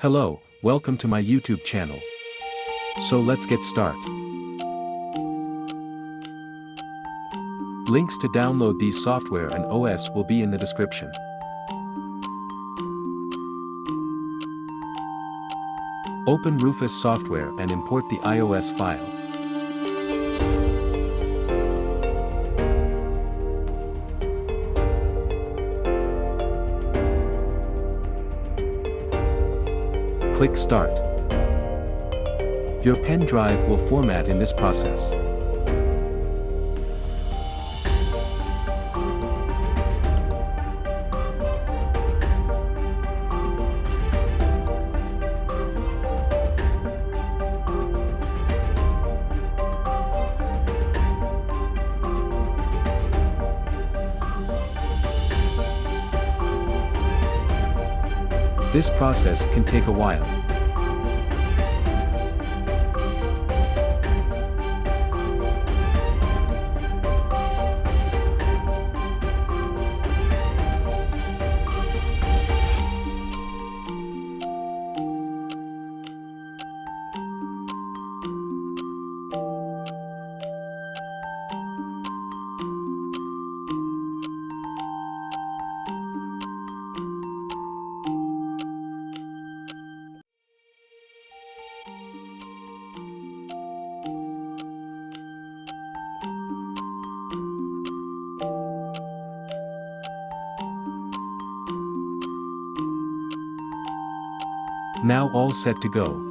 Hello, welcome to my YouTube channel. So let's get started. Links to download these software and OS will be in the description. Open Rufus software and import the iOS file. Click Start. Your pen drive will format in this process. This process can take a while. Now all set to go.